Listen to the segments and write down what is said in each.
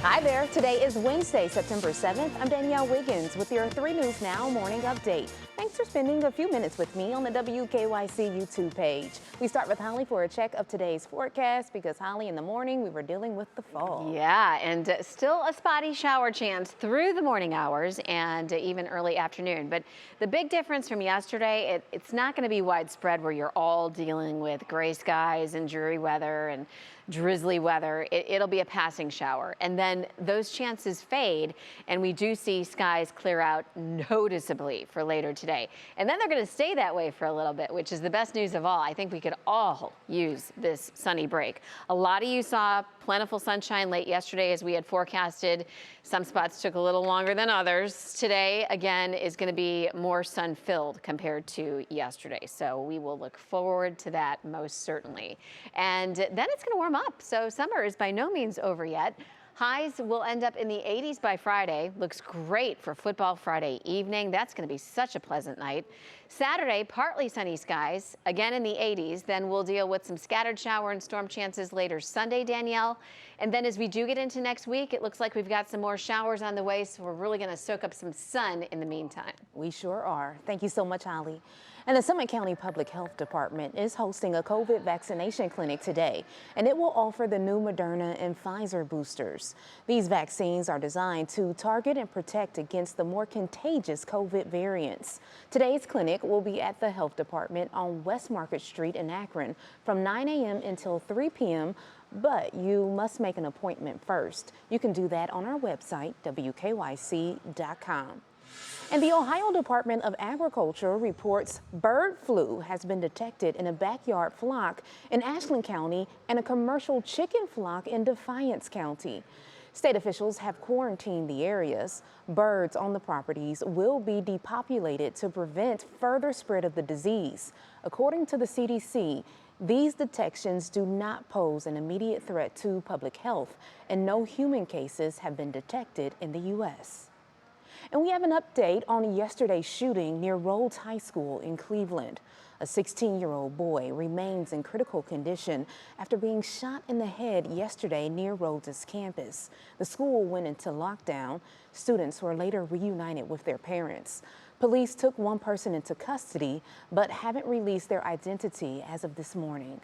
Hi there. Today is Wednesday, September 7th. I'm Danielle Wiggins with your 3 News Now morning update. Thanks for spending a few minutes with me on the WKYC YouTube page. We start with Holly for a check of today's forecast because, Holly, in the morning we were dealing with the fall. Yeah, and still a spotty shower chance through the morning hours and even early afternoon. But the big difference from yesterday, it's not going to be widespread where you're all dealing with gray skies and dreary weather and drizzly weather. It'll be a passing shower, and then those chances fade, and we do see skies clear out noticeably for later today. And then they're going to stay that way for a little bit, which is the best news of all. I think we could all use this sunny break. A lot of you saw plentiful sunshine late yesterday as we had forecasted. Some spots took a little longer than others. Today, again, is going to be more sun-filled compared to yesterday. So we will look forward to that most certainly. And then it's going to warm up. So summer is by no means over yet. Highs will end up in the 80s by Friday. Looks great for football Friday evening. That's going to be such a pleasant night. Saturday, partly sunny skies, again in the 80s. Then we'll deal with some scattered shower and storm chances later Sunday, Danielle. And then as we do get into next week, it looks like we've got some more showers on the way, so we're really going to soak up some sun in the meantime. We sure are. Thank you so much, Holly. And the Summit County Public Health Department is hosting a COVID vaccination clinic today, and it will offer the new Moderna and Pfizer boosters. These vaccines are designed to target and protect against the more contagious COVID variants. Today's clinic will be at the Health Department on West Market Street in Akron from 9 a.m. until 3 p.m., but you must make an appointment first. You can do that on our website, WKYC.com. And the Ohio Department of Agriculture reports bird flu has been detected in a backyard flock in Ashland County and a commercial chicken flock in Defiance County. State officials have quarantined the areas. Birds on the properties will be depopulated to prevent further spread of the disease. According to the CDC, these detections do not pose an immediate threat to public health, and no human cases have been detected in the U.S. And we have an update on yesterday's shooting near Rhodes High School in Cleveland. A 16-year-old boy remains in critical condition after being shot in the head yesterday near Rhodes' campus. The school went into lockdown. Students were later reunited with their parents. Police took one person into custody, but haven't released their identity as of this morning.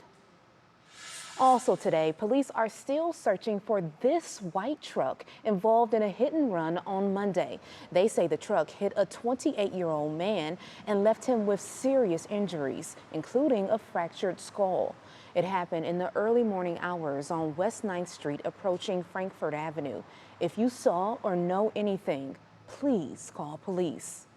Also today, police are still searching for this white truck involved in a hit and run on Monday. They say the truck hit a 28-year-old man and left him with serious injuries, including a fractured skull. It happened in the early morning hours on West 9th Street approaching Frankfort Avenue. If you saw or know anything, please call police.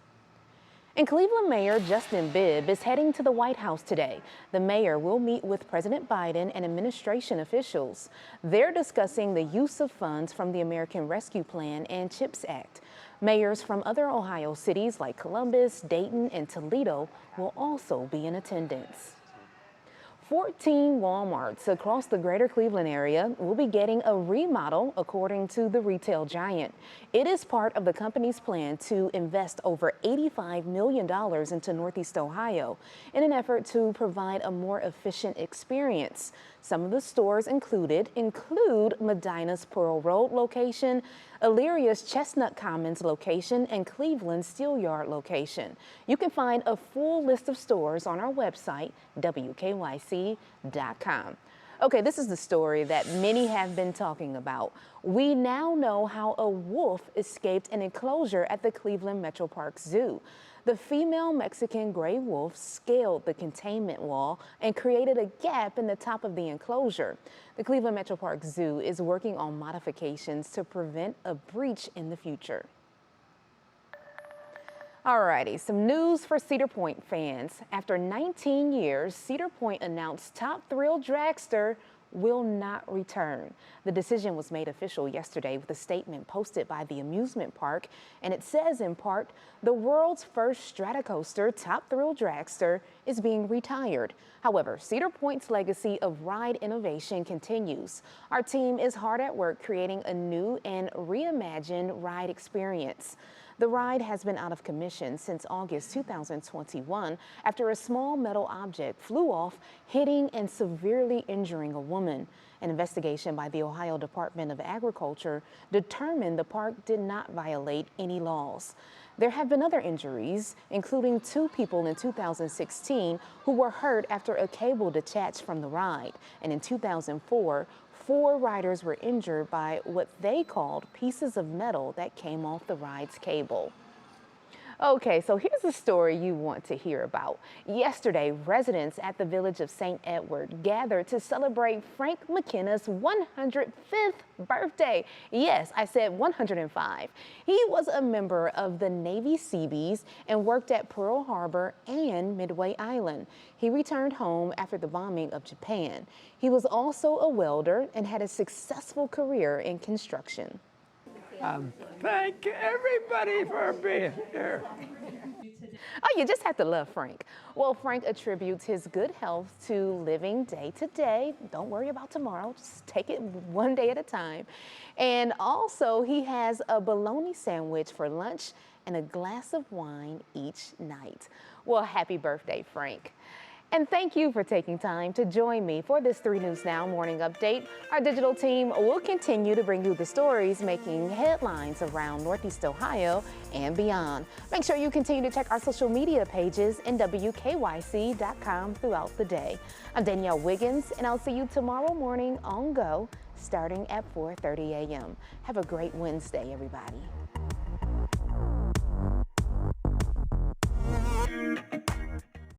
And Cleveland Mayor Justin Bibb is heading to the White House today. The mayor will meet with President Biden and administration officials. They're discussing the use of funds from the American Rescue Plan and CHIPS Act. Mayors from other Ohio cities like Columbus, Dayton, and Toledo will also be in attendance. 14 Walmarts across the greater Cleveland area will be getting a remodel, according to the retail giant. It is part of the company's plan to invest over $85 million into Northeast Ohio in an effort to provide a more efficient experience. Some of the stores include Medina's Pearl Road location, Illyria's Chestnut Commons location, and Cleveland's Steelyard location. You can find a full list of stores on our website, WKYC.com. Okay, this is the story that many have been talking about. We now know how a wolf escaped an enclosure at the Cleveland Metroparks Zoo. The female Mexican gray wolf scaled the containment wall and created a gap in the top of the enclosure. The Cleveland Metroparks Zoo is working on modifications to prevent a breach in the future. Alrighty, some news for Cedar Point fans. After 19 years, Cedar Point announced Top Thrill Dragster will not return. The decision was made official yesterday with a statement posted by the amusement park, and it says in part, the world's first Stratocoaster Top Thrill Dragster is being retired. However, Cedar Point's legacy of ride innovation continues. Our team is hard at work creating a new and reimagined ride experience. The ride has been out of commission since August 2021 after a small metal object flew off, hitting and severely injuring a woman. An investigation by the Ohio Department of Agriculture determined the park did not violate any laws. There have been other injuries, including 2 people in 2016 who were hurt after a cable detached from the ride. And in 2004, 4 riders were injured by what they called pieces of metal that came off the ride's cable. Okay, so here's a story you want to hear about. Yesterday, residents at the village of St. Edward gathered to celebrate Frank McKenna's 105th birthday. Yes, I said 105. He was a member of the Navy Seabees and worked at Pearl Harbor and Midway Island. He returned home after the bombing of Japan. He was also a welder and had a successful career in construction. Thank everybody for being here. Oh, you just have to love Frank. Well, Frank attributes his good health to living day to day. Don't worry about tomorrow. Just take it one day at a time. And also, he has a bologna sandwich for lunch and a glass of wine each night. Well, happy birthday, Frank. And thank you for taking time to join me for this 3 News Now morning update. Our digital team will continue to bring you the stories making headlines around Northeast Ohio and beyond. Make sure you continue to check our social media pages and WKYC.com throughout the day. I'm Danielle Wiggins, and I'll see you tomorrow morning on Go, starting at 4:30 a.m. Have a great Wednesday, everybody.